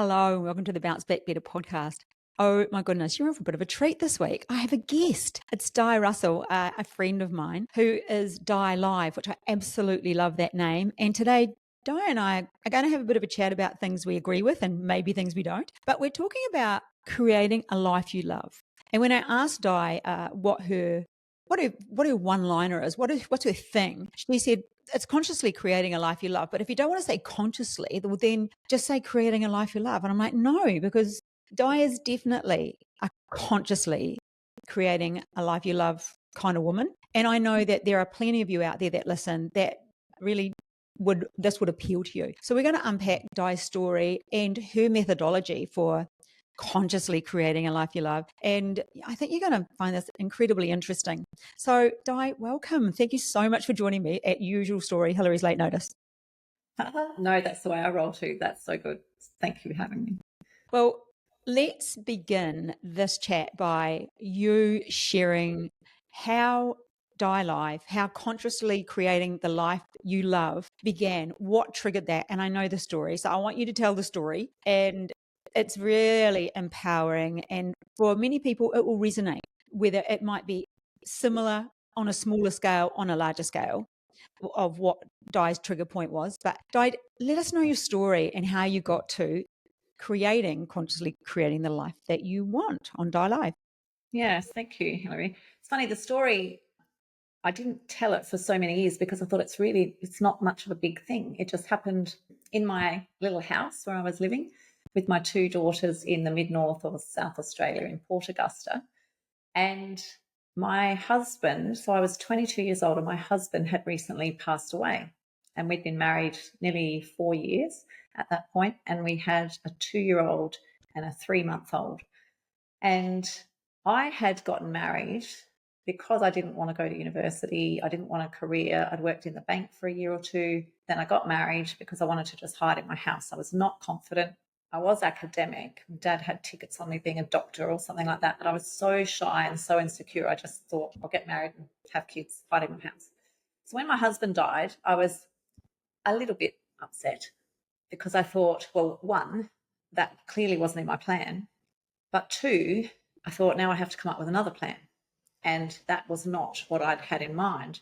Hello, and welcome to the Bounce Back Better podcast. Oh my goodness, you're in for a bit of a treat this week. I have a guest. It's Di Russell, a friend of mine who is Di Live, which I absolutely love that name. And today, Di and I are going to have a bit of a chat about things we agree with and maybe things we don't. But we're talking about creating a life you love. And when I asked Di what her one-liner is, what's her thing, she said it's consciously creating a life you love. But if you don't want to say consciously, well, then just say creating a life you love. And I'm like, no, because Di is definitely a consciously creating a life you love kind of woman. And I know that there are plenty of you out there that listen that really would appeal to you. So we're going to unpack Di's story and her methodology for consciously creating a life you love. And I think you're going to find this incredibly interesting. So Di, welcome. Thank you so much for joining me at usual story, Hillary's late notice. No, that's the way I roll too. That's so good. Thank you for having me. Well, let's begin this chat by you sharing how Di Life, how consciously creating the life you love began, what triggered that. And I know the story. So I want you to tell the story. And it's really empowering. And for many people, it will resonate, whether it might be similar on a smaller scale, on a larger scale of what Di's trigger point was. But Di, let us know your story and how you got to consciously creating the life that you want on Di Live. Yes, thank you, Hillary. It's funny, the story, I didn't tell it for so many years because I thought it's not much of a big thing. It just happened in my little house where I was living with my two daughters in the mid-north of South Australia in Port Augusta. And my husband, so I was 22 years old and my husband had recently passed away. And we'd been married nearly 4 years at that point, and we had a 2-year-old and a 3-month-old. And I had gotten married because I didn't want to go to university. I didn't want a career. I'd worked in the bank for a year or two. Then I got married because I wanted to just hide in my house. I was not confident. I was academic. Dad had tickets on me being a doctor or something like that, but I was so shy and so insecure. I just thought I'll get married and have kids, hide in my house. So when my husband died, I was a little bit upset because I thought, well, one, that clearly wasn't in my plan. But two, I thought now I have to come up with another plan. And that was not what I'd had in mind.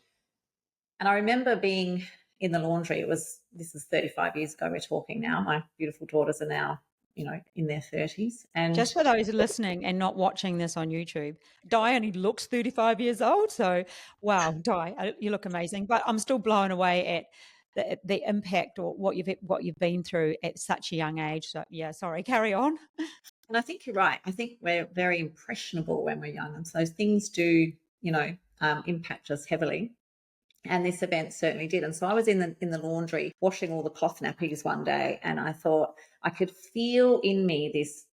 And I remember being in the laundry. This is 35 years ago we're talking now. My beautiful daughters are now, in their 30s. And just for those listening and not watching this on YouTube, Di only looks 35 years old. So, wow, Di, you look amazing. But I'm still blown away at the impact or what you've been through at such a young age. So, yeah, sorry, carry on. And I think you're right. I think we're very impressionable when we're young. And so things do, impact us heavily. And this event certainly did. And so I was in the laundry washing all the cloth nappies one day, and I thought I could feel in me this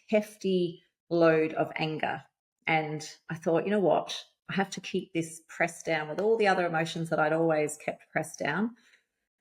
hefty load of anger. And I thought, you know what? I have to keep this pressed down with all the other emotions that I'd always kept pressed down.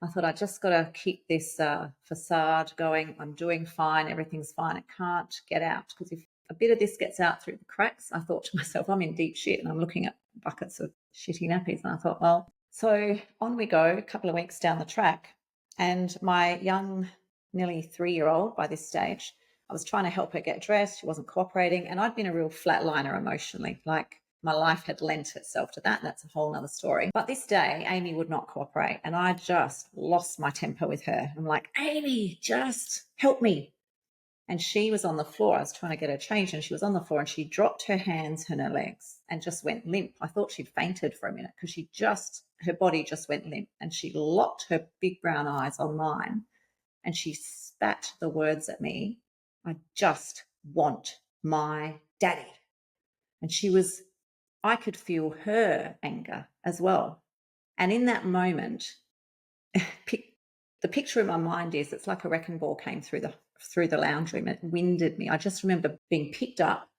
I thought I just got to keep this facade going. I'm doing fine. Everything's fine. It can't get out, because if a bit of this gets out through the cracks, I thought to myself, I'm in deep shit, and I'm looking at buckets of shitty nappies. And I thought, well, so on we go, a couple of weeks down the track. And my young, nearly 3-year-old by this stage, I was trying to help her get dressed. She wasn't cooperating. And I'd been a real flatliner emotionally. Like, my life had lent itself to that, and that's a whole nother story. But this day, Amy would not cooperate, and I just lost my temper with her. I'm like, Amy, just help me. And she was on the floor. I was trying to get her changed, and she was on the floor, and she dropped her hands and her legs and just went limp. I thought she'd fainted for a minute because her body just went limp, and she locked her big brown eyes on mine, and she spat the words at me, I just want my daddy. And I could feel her anger as well. And in that moment, the picture in my mind is it's like a wrecking ball came through the lounge room. It winded me. I just remember being picked up,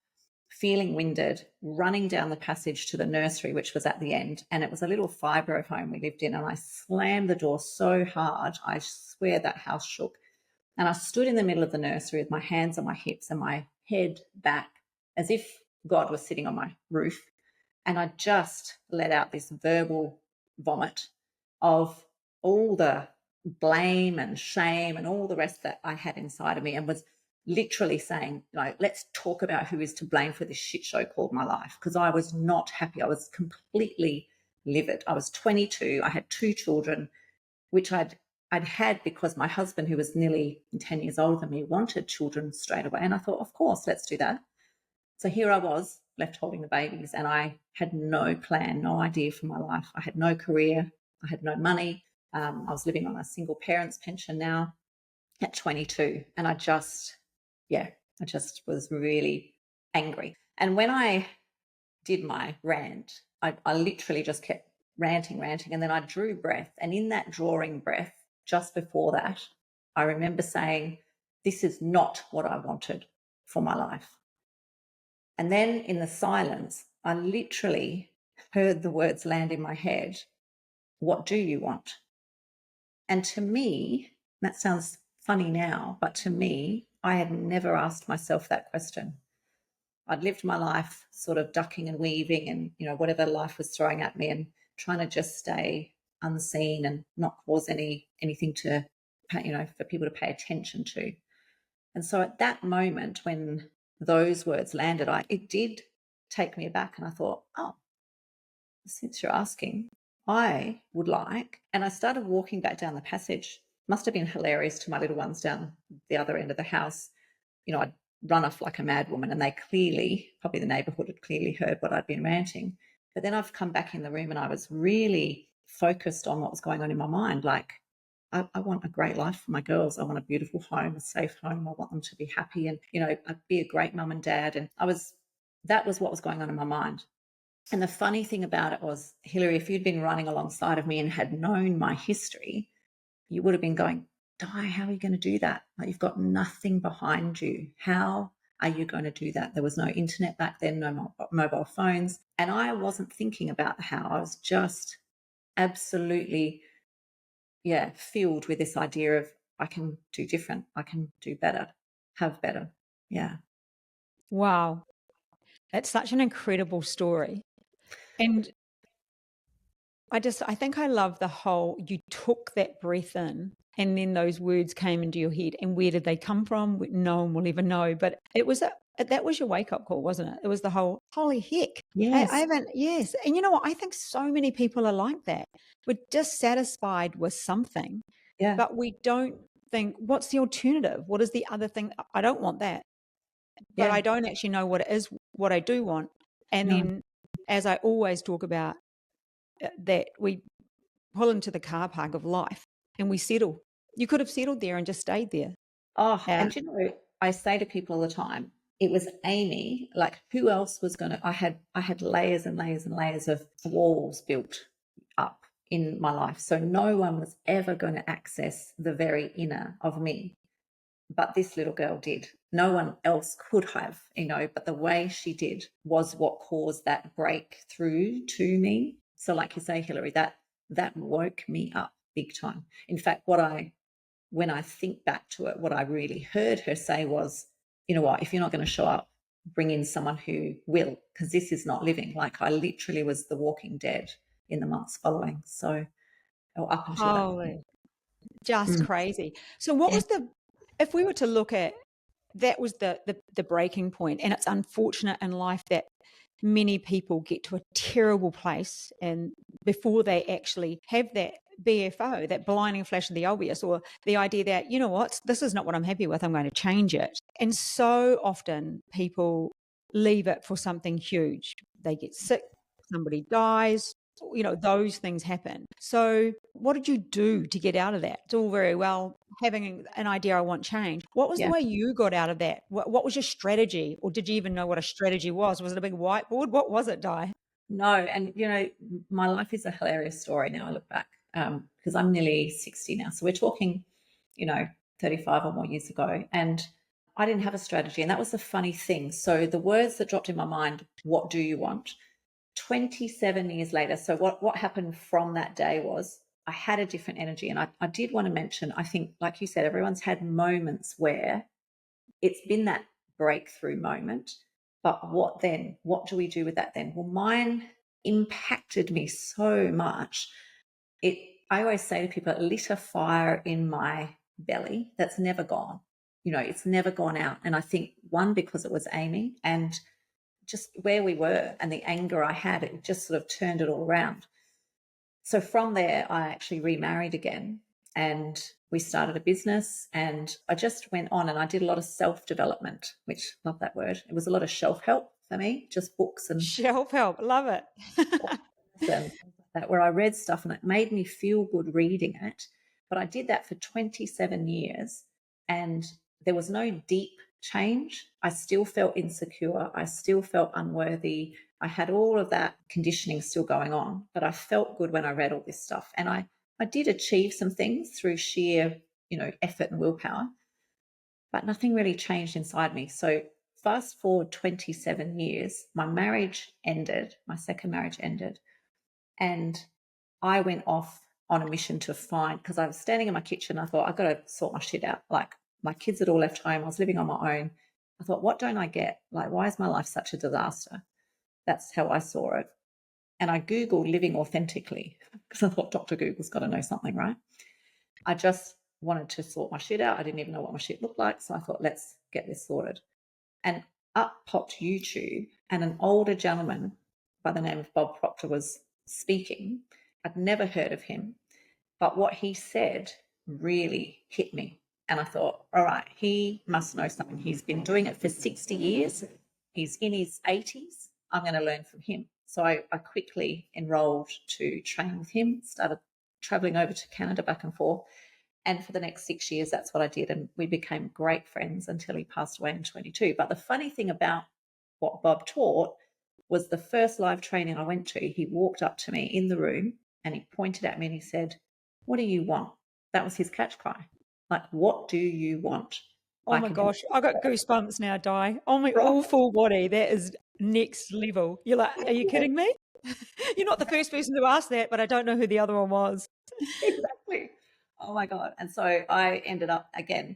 feeling winded, running down the passage to the nursery, which was at the end. And it was a little 5-borough home we lived in. And I slammed the door so hard, I swear that house shook. And I stood in the middle of the nursery with my hands on my hips and my head back as if God was sitting on my roof. And I just let out this verbal vomit of all the blame and shame and all the rest that I had inside of me, and was literally saying, let's talk about who is to blame for this shit show called my life, because I was not happy. I was completely livid. I was 22. I had two children, which I'd had because my husband, who was nearly 10 years older than me, wanted children straight away. And I thought, of course, let's do that. So here I was left holding the babies, and I had no plan, no idea for my life. I had no career. I had no money. I was living on a single parent's pension now at 22. And I just was really angry. And when I did my rant, I literally just kept ranting. And then I drew breath. And in that drawing breath, just before that, I remember saying, this is not what I wanted for my life. And then in the silence, I literally heard the words land in my head, what do you want? And to me, that sounds funny now, but to me, I had never asked myself that question. I'd lived my life sort of ducking and weaving and, whatever life was throwing at me, and trying to just stay unseen and not cause anything to, for people to pay attention to. And so at that moment, when those words landed, it did take me aback, and I thought, oh, since you're asking, I would like, and I started walking back down the passage. Must have been hilarious to my little ones down the other end of the house. I'd run off like a mad woman, and they probably the neighbourhood had clearly heard what I'd been ranting. But then I've come back in the room, and I was really focused on what was going on in my mind. Like, I want a great life for my girls. I want a beautiful home, a safe home. I want them to be happy, and, I'd be a great mum and dad. And that was what was going on in my mind. And the funny thing about it was, Hilary, if you'd been running alongside of me and had known my history, you would have been going, Di, how are you going to do that? Like, you've got nothing behind you. How are you going to do that? There was no internet back then, no mobile phones. And I wasn't thinking about the how. I was just absolutely, filled with this idea of, I can do different. I can do better, have better. Yeah. Wow. That's such an incredible story. And I think I love the whole, you took that breath in and then those words came into your head, and where did they come from? No one will ever know. But that was your wake up call, wasn't it? It was the whole, holy heck. I Yes. haven't, yes. And you know what? I think so many people are like that. We're dissatisfied with something, Yeah. but we don't think, what's the alternative? What is the other thing? I don't want that, but Yeah. I don't actually know what it is, what I do want. And No. then, as I always talk about, that we pull into the car park of life and we settle. You could have settled there and just stayed there. Oh, Uh, and I say to people all the time, it was Amy. Like, who else was going to? I had layers and layers and layers of walls built up in my life, so no one was ever going to access the very inner of me. But this little girl did. No one else could have, but the way she did was what caused that breakthrough to me. So, like you say, Hilary, that woke me up big time. In fact, when I think back to it, what I really heard her say was, you know what, if you're not going to show up, bring in someone who will, because this is not living. Like, I literally was the walking dead in the months following. So, or up until that point. Holy, just Mm. crazy. So what Yeah. was if we were to look at, that was the breaking point, and it's unfortunate in life that many people get to a terrible place and before they actually have that BFO, that blinding flash of the obvious, or the idea that, you know what, this is not what I'm happy with, I'm going to change it. And so often people leave it for something huge. They get sick, somebody dies, those things happen. So what did you do to get out of that? It's all very well having an idea, I want change. What was the Yeah. way you got out of that? What was your strategy? Or did you even know what a strategy was? Was it a big whiteboard? What was it, Di? No, and my life is a hilarious story now. I look back, because I'm nearly 60 now. So we're talking, you know, 35 or more years ago, and I didn't have a strategy, and that was the funny thing. So the words that dropped in my mind, "What do you want?" 27 years later. So what happened from that day was I had a different energy, and I did want to mention. I think, like you said, everyone's had moments where it's been that breakthrough moment. But what then? What do we do with that then? Well, mine impacted me so much. It I always say to people, it lit a fire in my belly that's never gone. It's never gone out. And I think, one, because it was Amy, and just where we were and the anger I had, it just sort of turned it all around. So from there, I actually remarried again, and we started a business, and I just went on and I did a lot of self-development, which, love that word. It was a lot of shelf help for me, just books and Shelf help. Love it. and things like that, where I read stuff and it made me feel good reading it. But I did that for 27 years, and there was no deep change. I still felt insecure. I still felt unworthy. I had all of that conditioning still going on, but I felt good when I read all this stuff. And I did achieve some things through sheer, effort and willpower, but nothing really changed inside me. So fast forward 27 years, my marriage ended, my second marriage ended, and I went off on a mission to find, because I was standing in my kitchen. I thought, I've got to sort my shit out. Like, my kids had all left home. I was living on my own. I thought, what don't I get? Like, why is my life such a disaster? That's how I saw it. And I Googled living authentically because I thought Dr. Google's got to know something, right? I just wanted to sort my shit out. I didn't even know what my shit looked like. So I thought, let's get this sorted. And up popped YouTube, and an older gentleman by the name of Bob Proctor was speaking. I'd never heard of him, but what he said really hit me. And I thought, all right, he must know something. He's been doing it for 60 years. He's in his 80s. I'm going to learn from him. So I quickly enrolled to train with him, started traveling over to Canada back and forth. And for the next 6 years, that's what I did. And we became great friends until he passed away in 22. But the funny thing about what Bob taught was, the first live training I went to, he walked up to me in the room and he pointed at me and he said, "What do you want?" That was his catch cry. Like, what do you want? Oh I my can help gosh, I got goosebumps now, Di. On my you. Right? all full body. That is next level. You're like, are you kidding me? You're not the first person to ask that, but I don't know who the other one was. Exactly. Oh my God. And so I ended up, again,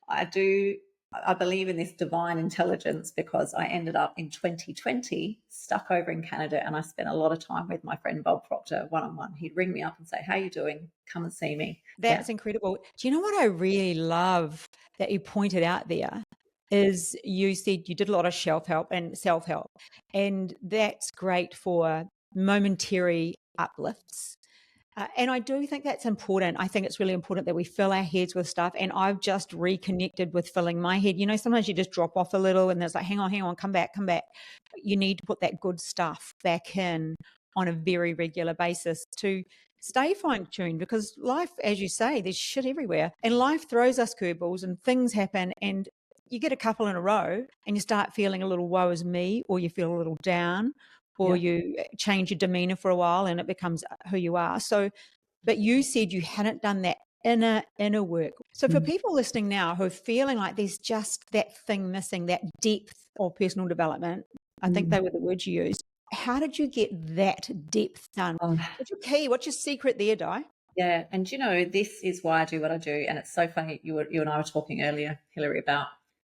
I believe in this divine intelligence, because I ended up in 2020 stuck over in Canada, and I spent a lot of time with my friend Bob Proctor one on one. He'd ring me up and say, "How you doing? Come and see me." Yeah. That's incredible. Do you know what I really love that you pointed out there? Is you said you did a lot of shelf help and self help, and that's great for momentary uplifts. And I do think that's important. I think it's really important that we fill our heads with stuff. And I've just reconnected with filling my head. Sometimes you just drop off a little and there's like, hang on, come back. You need to put that good stuff back in on a very regular basis to stay fine tuned, because life, as you say, there's shit everywhere and life throws us curveballs and things happen, and you get a couple in a row and you start feeling a little woe is me, or you feel a little down, or Yeah. you change your demeanor for a while and it becomes who you are. So, but you said you hadn't done that inner work. So for Mm. people listening now who are feeling like there's just that thing missing, that depth of personal development, I think Mm. they were the words you used. How did you get that depth done? Oh, What's your key? What's your secret there, Di? yeah. And this is why I do what I do. And it's so funny. You and I were talking earlier, Hilary, about,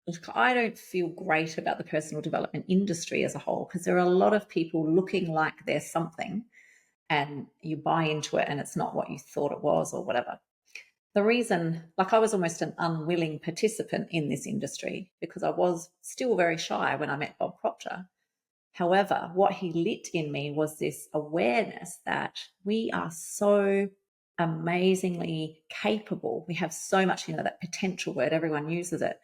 look, I don't feel great about the personal development industry as a whole, because there are a lot of people looking like there's something, and you buy into it and it's not what you thought it was or whatever. The reason, like, I was almost an unwilling participant in this industry because I was still very shy when I met Bob Proctor. However, what he lit in me was this awareness that we are so amazingly capable. We have so much, that potential word, everyone uses it.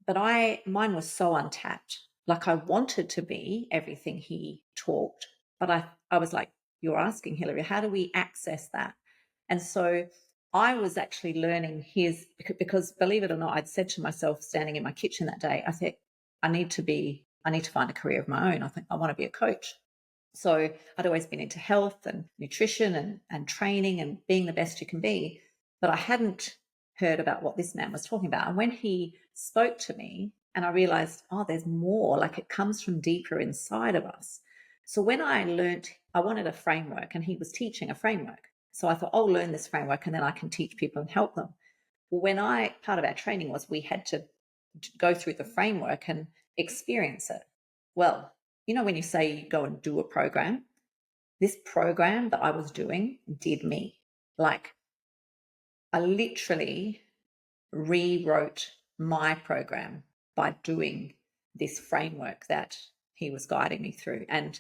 But mine was so untapped. Like, I wanted to be everything he talked, but I was like, you're asking, Hilary, how do we access that? And so I was actually learning because, believe it or not, I'd said to myself, standing in my kitchen that day, I said, I need to find a career of my own. I think I want to be a coach. So I'd always been into health and nutrition and training and being the best you can be, but I hadn't heard about what this man was talking about. And when he spoke to me, and I realized, oh, there's more, like, it comes from deeper inside of us. So when I learned, I wanted a framework, and he was teaching a framework. So I thought, I'll learn this framework and then I can teach people and help them. Well, part of our training was we had to go through the framework and experience it. Well, when you say you go and do a program, this program that I was doing did me. Like, I literally rewrote my program by doing this framework that he was guiding me through. And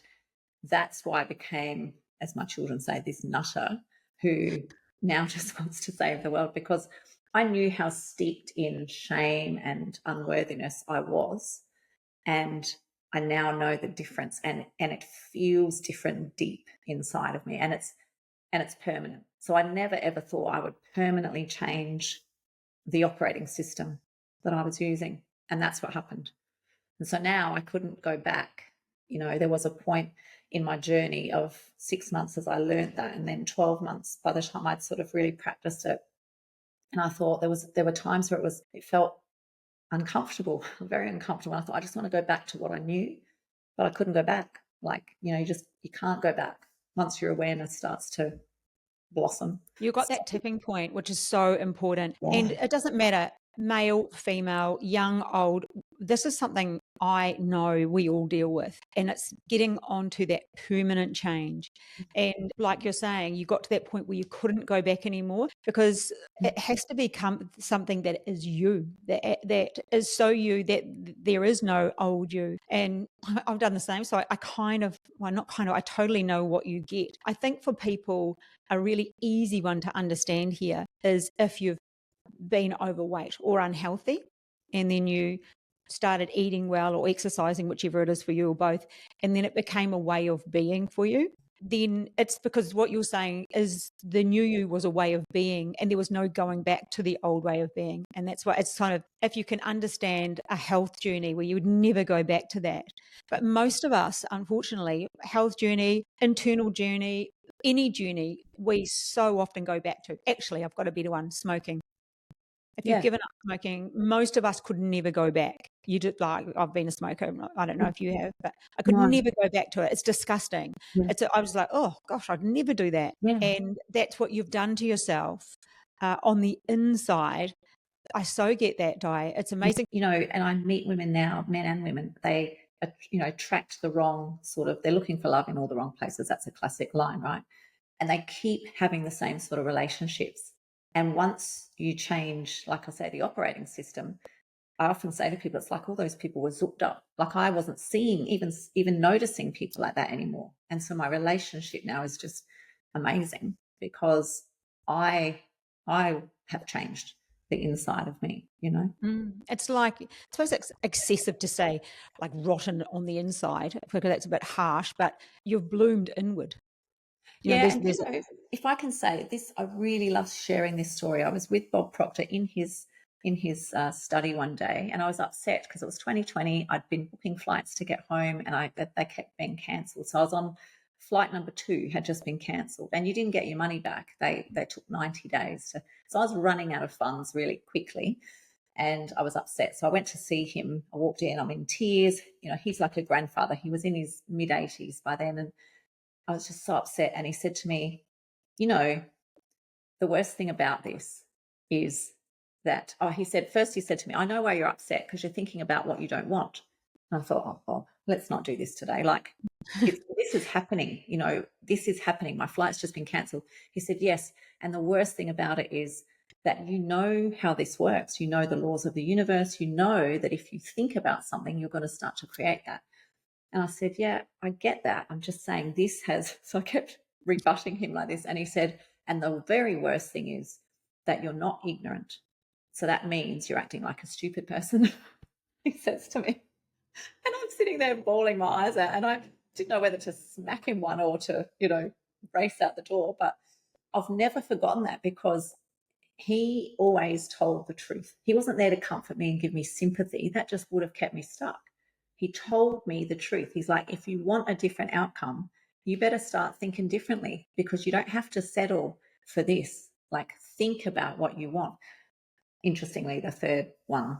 that's why I became, as my children say, this nutter who now just wants to save the world, because I knew how steeped in shame and unworthiness I was. And I now know the difference, and it feels different deep inside of me, and it's permanent. So I never ever thought I would permanently change the operating system that I was using. And that's what happened. And so now I couldn't go back. There was a point in my journey of 6 months as I learned that, and then 12 months by the time I'd sort of really practiced it. And I thought there were times where it felt uncomfortable, very uncomfortable. And I thought, I just want to go back to what I knew, but I couldn't go back. Like, you can't go back once your awareness starts to blossom. You got that tipping point, which is so important. And Yeah. it doesn't matter, male, female, young, old. This is something I know we all deal with. And it's getting onto that permanent change. And like you're saying, you got to that point where you couldn't go back anymore, because it has to become something that is you, that is so you that there is no old you. And I've done the same. So I I totally know what you get. I think for people, a really easy one to understand here is if you've been overweight or unhealthy, and then you started eating well or exercising, whichever it is for you or both, and then it became a way of being for you, then it's because what you're saying is the new you was a way of being, and there was no going back to the old way of being. And that's why it's kind of, if you can understand a health journey where you would never go back to that. But most of us, unfortunately, health journey, internal journey, any journey, we so often go back to. Actually, I've got a better one: smoking. If you've Yeah. given up smoking, most of us could never go back. You did, like, I've been a smoker. I don't know if you have, but I could No. never go back to it. It's disgusting. Yeah. I was like, oh gosh, I'd never do that. Yeah. And that's what you've done to yourself on the inside. I so get that, Di. It's amazing. And I meet women now, men and women, they, attract the wrong sort of, they're looking for love in all the wrong places. That's a classic line, right? And they keep having the same sort of relationships. And once you change, like I say, the operating system, I often say to people, it's like all those people were zooped up. Like, I wasn't seeing, even noticing people like that anymore. And so my relationship now is just amazing, because I have changed the inside of me. It's like, I suppose it's excessive to say like rotten on the inside, because that's a bit harsh, but you've bloomed inward. Yeah, and There's if I can say this, I really love sharing this story. I was with Bob Proctor in his study one day, and I was upset because it was 2020. I'd been booking flights to get home, and they kept being cancelled. So I was on flight number 2, had just been cancelled, and you didn't get your money back. They took 90 days to. So I was running out of funds really quickly, and I was upset. So I went to see him. I walked in, I'm in tears. He's like a grandfather. He was in his mid-80s by then, and I was just so upset. And he said to me, you know, the worst thing about this is that, he said to me, I know why you're upset, because you're thinking about what you don't want. And I thought, oh, Bob, let's not do this today. Like, this is happening, this is happening. My flight's just been cancelled. He said, yes. And the worst thing about it is that you know how this works. You know the laws of the universe. You know that if you think about something, you're going to start to create that. And I said, yeah, I get that. I'm just saying this has. So I kept rebutting him like this. And he said, and the very worst thing is that you're not ignorant. So that means you're acting like a stupid person, he says to me. And I'm sitting there bawling my eyes out. And I didn't know whether to smack him one or to, race out the door. But I've never forgotten that, because he always told the truth. He wasn't there to comfort me and give me sympathy. That just would have kept me stuck. He told me the truth. He's like, if you want a different outcome, you better start thinking differently, because you don't have to settle for this. Like, think about what you want. Interestingly, the third one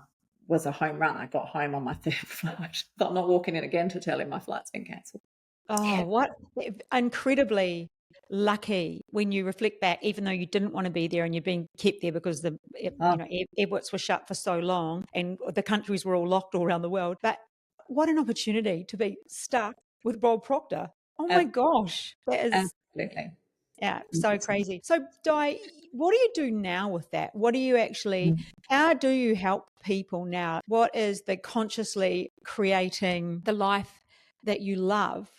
was a home run. I got home on my third flight. I'm not walking in again to tell him my flight's been cancelled. Oh, what incredibly lucky when you reflect back, even though you didn't want to be there and you're being kept there because Oh, airports were shut for so long and the countries were all locked all around the world. But what an opportunity to be stuck with Bob Proctor. Oh my gosh, that is absolutely. Yeah, so crazy. So, Di, what do you do now with that? What do you actually, how do you help people now? What is the consciously creating the life that you love?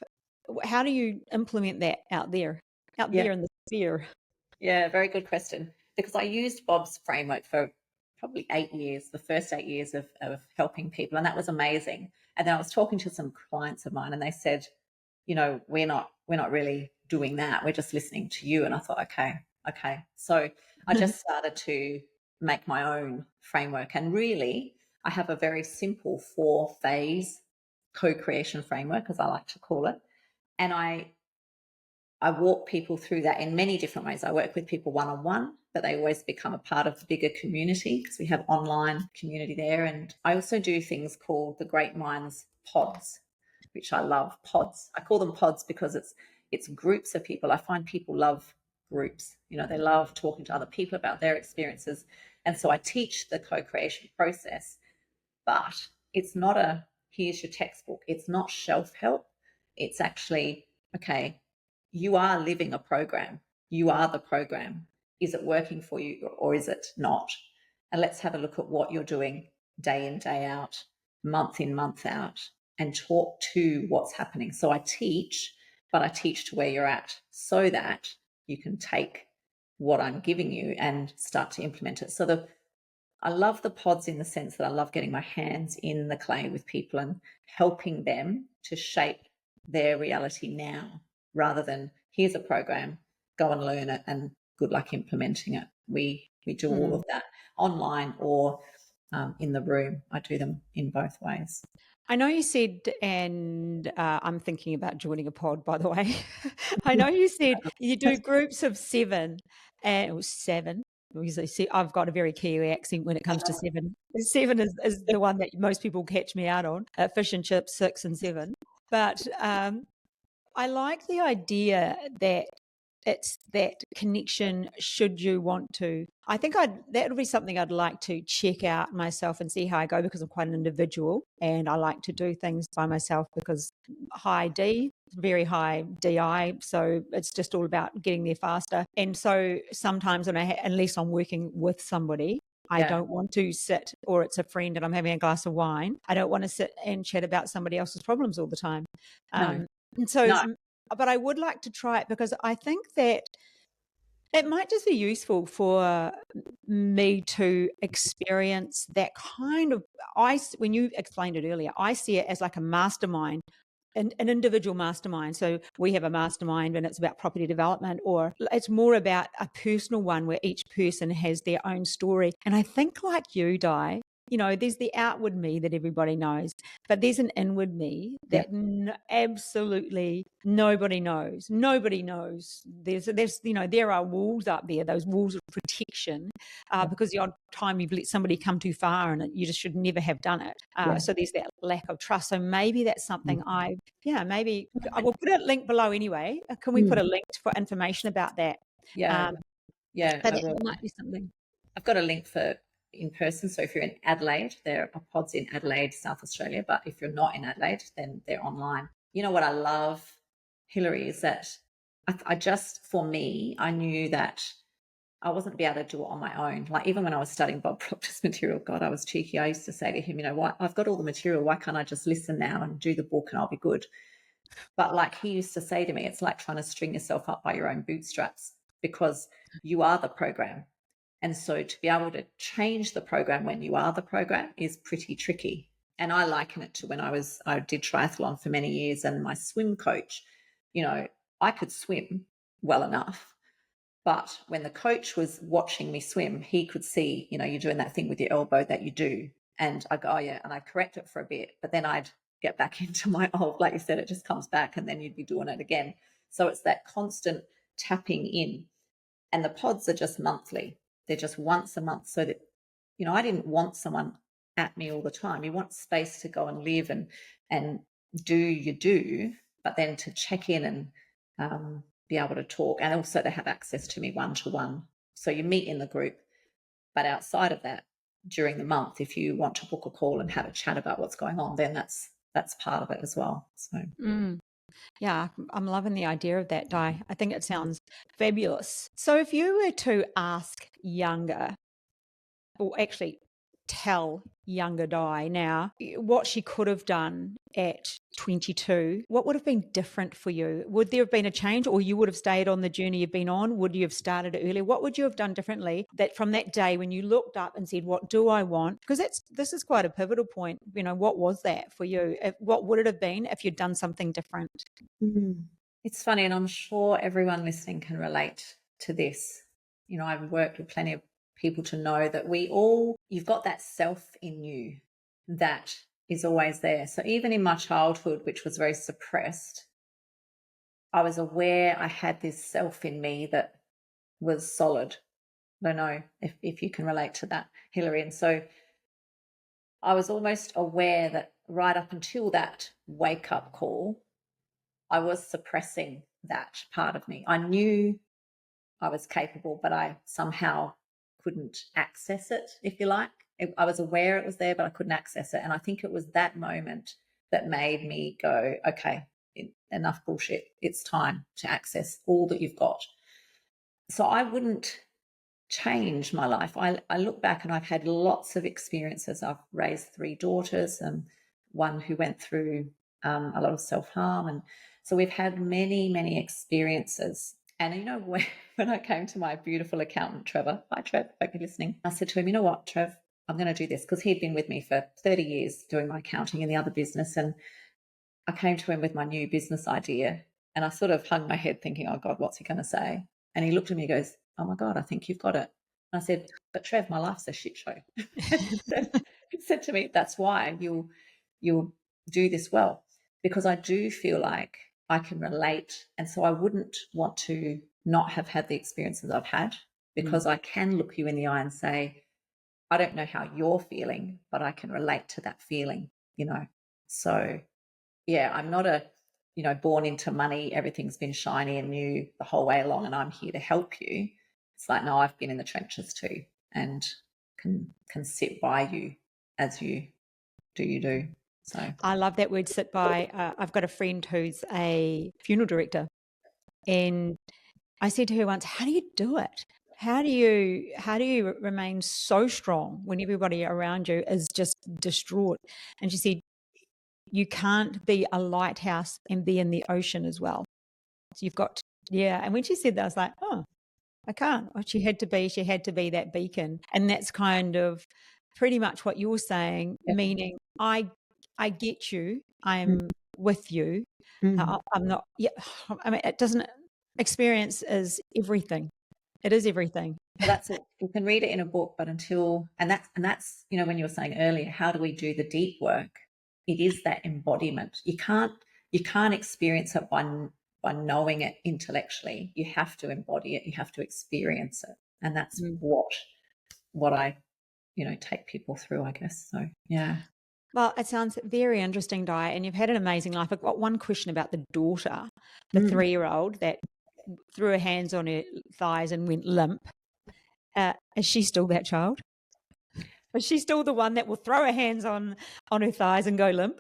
How do you implement that out Yeah. there in the sphere? Yeah, very good question. Because I used Bob's framework for probably 8 years, the first 8 years of helping people, and that was amazing. And then I was talking to some clients of mine, and they said, we're not really doing that. We're just listening to you. And I thought, okay. So I just started to make my own framework, and really, I have a very simple 4-phase co-creation framework, as I like to call it, and I walk people through that in many different ways. I work with people one-on-one, but they always become a part of the bigger community because we have online community there. And I also do things called the Great Minds pods, which I love. Pods. I call them pods because it's groups of people. I find people love groups. They love talking to other people about their experiences. And so I teach the co-creation process, but it's not a here's your textbook. It's not shelf help. It's actually, okay, you are living a program. You are the program. Is it working for you or is it not? And let's have a look at what you're doing day in, day out, month in, month out, and talk to what's happening. So I teach, but I teach to where you're at so that you can take what I'm giving you and start to implement it. So I love the pods in the sense that I love getting my hands in the clay with people and helping them to shape their reality now rather than here's a program, go and learn it and good luck implementing it. We do all of that online or in the room. I do them in both ways. I know you said, and I'm thinking about joining a pod, by the way. I know you said you do groups of 7, and it was 7. Usually, see, I've got a very Kiwi accent when it comes to 7. 7 is the one that most people catch me out on. Fish and chips, 6 and 7. But I like the idea that it's that connection should you want to. I think that would be something I'd like to check out myself and see how I go, because I'm quite an individual and I like to do things by myself because high D, very high DI. So it's just all about getting there faster. And so sometimes unless I'm working with somebody, I Yeah. don't want to sit, or it's a friend and I'm having a glass of wine, I don't want to sit and chat about somebody else's problems all the time. No. And so, No. but I would like to try it because I think that it might just be useful for me to experience that kind of. When you explained it earlier, I see it as like a mastermind, an individual mastermind. So we have a mastermind and it's about property development, or it's more about a personal one where each person has their own story. And I think, like you, Di, there's the outward me that everybody knows, but there's an inward me Yeah. that absolutely nobody knows. Nobody knows. There's, there are walls up there, those walls of protection, Yeah. because the odd time you've let somebody come too far and you just should never have done it. Yeah. So there's that lack of trust. So maybe that's something maybe I will put a link below anyway. Can we put a link for information about that? Yeah. Um, Yeah. but I that will. might be something. I've got a link for in person. So if you're in Adelaide, there are pods in Adelaide, South Australia. But if you're not in Adelaide, then they're online. You know what I love, Hillary, is that I just, for me, I knew that I wasn't be able to do it on my own. Like even when I was studying Bob Proctor's material, God, I was cheeky. I used to say to him, what? I've got all the material. Why can't I just listen now and do the book and I'll be good? But like he used to say to me, it's like trying to string yourself up by your own bootstraps because you are the program. And so to be able to change the program when you are the program is pretty tricky. And I liken it to when I did triathlon for many years, and my swim coach, I could swim well enough. But when the coach was watching me swim, he could see, you're doing that thing with your elbow that you do. And I go, oh yeah, and I'd correct it for a bit, but then I'd get back into my old, like you said, it just comes back and then you'd be doing it again. So it's that constant tapping in. And the pods are just monthly. They're just once a month. So that, I didn't want someone at me all the time. You want space to go and live and do you do, but then to check in and be able to talk, and also to have access to me one-to-one. So you meet in the group, but outside of that, during the month, if you want to book a call and have a chat about what's going on, then that's part of it as well. So Yeah, I'm loving the idea of that, Di. I think it sounds fabulous. So if you were to ask younger, or actually tell younger Di now what she could have done at 22, what would have been different for you? Would there have been a change, or you would have stayed on the journey you've been on? Would you have started earlier? What would you have done differently that from that day when you looked up and said, what do I want? Because this is quite a pivotal point. What was that for you? What would it have been if you'd done something different? Mm. It's funny, and I'm sure everyone listening can relate to this. I've worked with plenty of people to know that you've got that self in you that is always there. So even in my childhood, which was very suppressed, I was aware I had this self in me that was solid. I don't know if you can relate to that, Hilary. And so I was almost aware that right up until that wake up call, I was suppressing that part of me. I knew I was capable, but I somehow couldn't access it, if you like. I was aware it was there, but I couldn't access it. And I think it was that moment that made me go, okay, enough bullshit. It's time to access all that you've got. So I wouldn't change my life. I look back and I've had lots of experiences. I've raised 3 daughters and one who went through a lot of self-harm. And so we've had many, many experiences. And when I came to my beautiful accountant, Trevor, hi Trev, if you're listening, I said to him, you know what, Trev, I'm going to do this, because he'd been with me for 30 years doing my accounting in the other business. And I came to him with my new business idea, and I sort of hung my head thinking, oh God, what's he going to say? And he looked at me and goes, oh my God, I think you've got it. And I said, but Trev, my life's a shit show. He said to me, that's why you'll do this well, because I do feel like I can relate. And so I wouldn't want to not have had the experiences I've had, because I can look you in the eye and say, I don't know how you're feeling, but I can relate to that feeling. So yeah, I'm not born into money, everything's been shiny and new the whole way along, and I'm here to help you. It's like, no, I've been in the trenches too, and can sit by you as you do. So I love that word, sit by. I've got a friend who's a funeral director, and I said to her once, how do you do it? How do you remain so strong when everybody around you is just distraught? And she said, you can't be a lighthouse and be in the ocean as well. So you've got, yeah. And when she said that, I was like, oh, I can't. Oh, she had to be that beacon. And that's kind of pretty much what you're saying, yeah. meaning I get you. Mm. I'm with you. Mm. I'm not, yeah. I mean, it doesn't, experience is everything. It is everything. Well, that's it. You can read it in a book, but that's when you were saying earlier, how do we do the deep work? It is that embodiment. You can't experience it by knowing it intellectually. You have to embody it. You have to experience it, and that's what I take people through, I guess. So yeah. Well, it sounds very interesting, Di, and you've had an amazing life. I've got one question about the daughter, the 3-year-old that threw her hands on her thighs and went limp. Is she still that child? Is she still the one that will throw her hands on her thighs and go limp?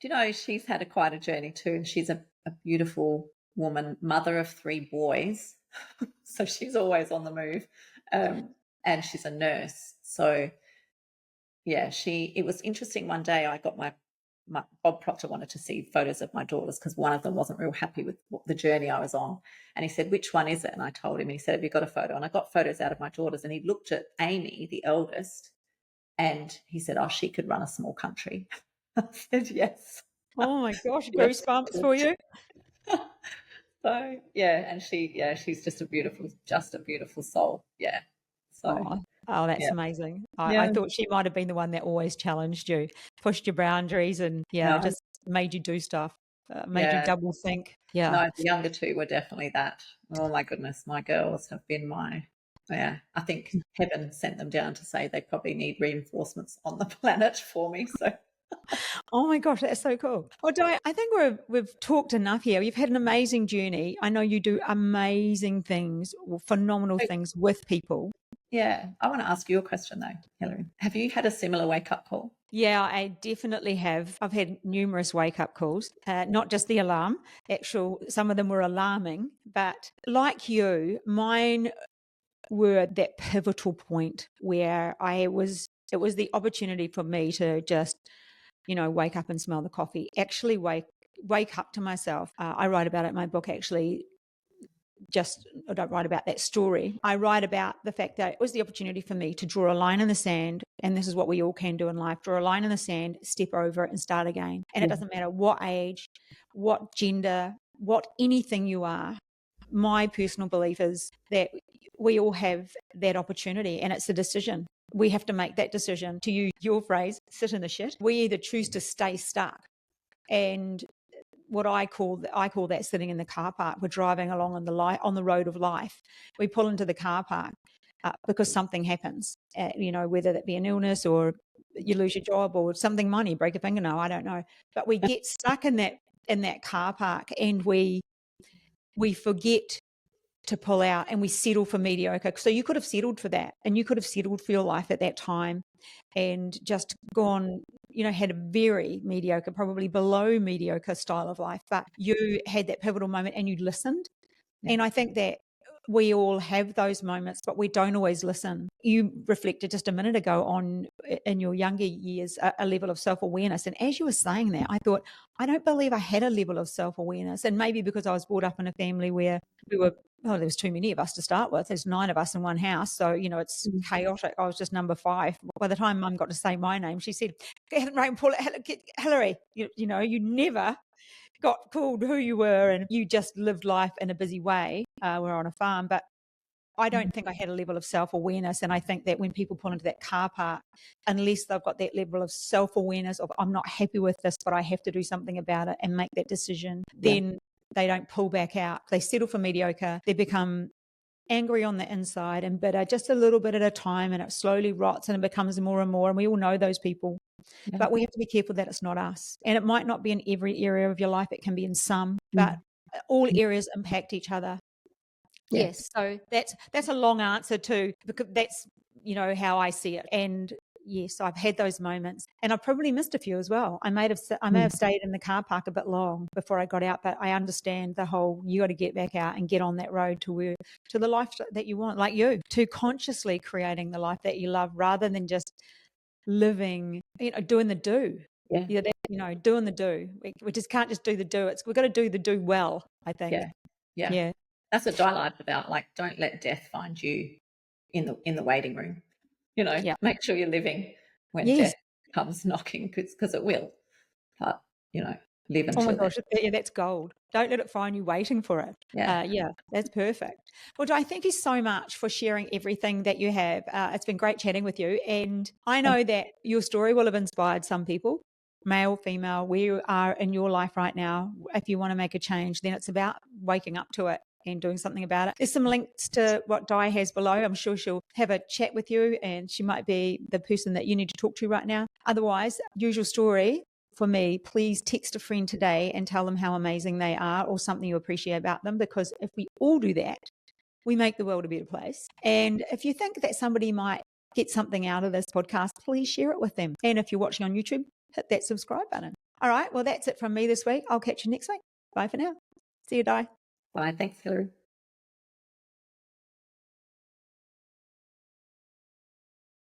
Do you know, she's had quite a journey too, and she's a beautiful woman, mother of 3 boys. So she's always on the move. And she's a nurse. So yeah, it was interesting. One day I got my Bob Proctor wanted to see photos of my daughters, because one of them wasn't real happy with the journey I was on. And he said, which one is it? And I told him, and he said, have you got a photo? And I got photos out of my daughters, and he looked at Amy, the eldest, and he said, oh, she could run a small country. I said, yes. Oh my gosh, Yes. goosebumps for you. So yeah, and she's just a beautiful soul. Yeah. So Oh, that's yeah. amazing. Yeah. I thought she might have been the one that always challenged you, pushed your boundaries, and No. just made you do stuff, made you double think. Yeah. No, the younger 2 were definitely that. Oh my goodness, my girls have been I think heaven sent them down to say they probably need reinforcements on the planet for me. So Oh my gosh, that's so cool. Well, Di, I think we've talked enough here. You've had an amazing journey. I know you do amazing things, or phenomenal things with people. Yeah. I want to ask you a question though, Hillary. Have you had a similar wake up call? Yeah, I definitely have. I've had numerous wake up calls, not just the alarm. Some of them were alarming, but like you, mine were that pivotal point where it was the opportunity for me to just, wake up and smell the coffee, actually wake up to myself. I write about it in my book, actually. I don't write about that story. I write about the fact that it was the opportunity for me to draw a line in the sand. And this is what we all can do in life: draw a line in the sand, step over it, and start again. And it doesn't matter what age, what gender, what anything you are. My personal belief is that we all have that opportunity, and it's a decision. We have to make that decision. To use your phrase, sit in the shit. We either choose to stay stuck, and what I call that sitting in the car park. We're driving along on the road of life. We pull into the car park because something happens. Whether that be an illness or you lose your job or something minor, you break a fingernail. I don't know, but we get stuck in that car park, and we forget to pull out, and we settle for mediocre. So you could have settled for that, and you could have settled for your life at that time and just gone, had a very mediocre, probably below mediocre style of life, but you had that pivotal moment and you listened. And I think that we all have those moments, but we don't always listen. You reflected just a minute ago on, in your younger years, a level of self-awareness. And as you were saying that, I thought, I don't believe I had a level of self-awareness. And maybe because I was brought up in a family where there was too many of us to start with. There's 9 of us in one house. So, it's chaotic. I was just number 5. By the time Mum got to say my name, she said, Hillary, you never got called who you were, and you just lived life in a busy way. We're on a farm, but I don't think I had a level of self-awareness. And I think that when people pull into that car park, unless they've got that level of self-awareness of, I'm not happy with this, but I have to do something about it and make that decision, then they don't pull back out. They settle for mediocre. They become angry on the inside and bitter just a little bit at a time, and it slowly rots and it becomes more and more. And we all know those people. But we have to be careful that it's not us. And it might not be in every area of your life. It can be in some, but all areas impact each other. Yes. So that's a long answer too, because that's, how I see it. And yes, I've had those moments, and I've probably missed a few as well. I may have stayed in the car park a bit long before I got out, but I understand the whole, you got to get back out and get on that road to the life that you want, like you, to consciously creating the life that you love, rather than just living, doing the do. Doing the do. We just can't just do the do. We've got to do the do well, I think. Yeah. That's what I liked about, like, don't let death find you in the waiting room. Make sure you're living when death comes knocking, because it will. But live Oh my until then. gosh, that's gold. Don't let it find you waiting for it. That's perfect. Well, Di, thank you so much for sharing everything that you have. It's been great chatting with you. And I know that your story will have inspired some people, male, female, where you are in your life right now. If you want to make a change, then it's about waking up to it and doing something about it. There's some links to what Di has below. I'm sure she'll have a chat with you, and she might be the person that you need to talk to right now. Otherwise, usual story for me, please text a friend today and tell them how amazing they are, or something you appreciate about them, because if we all do that, we make the world a better place. And if you think that somebody might get something out of this podcast, please share it with them. And if you're watching on YouTube, hit that subscribe button. All right, well, that's it from me this week. I'll catch you next week. Bye for now. See you, Di. Bye. Thanks, Hillary.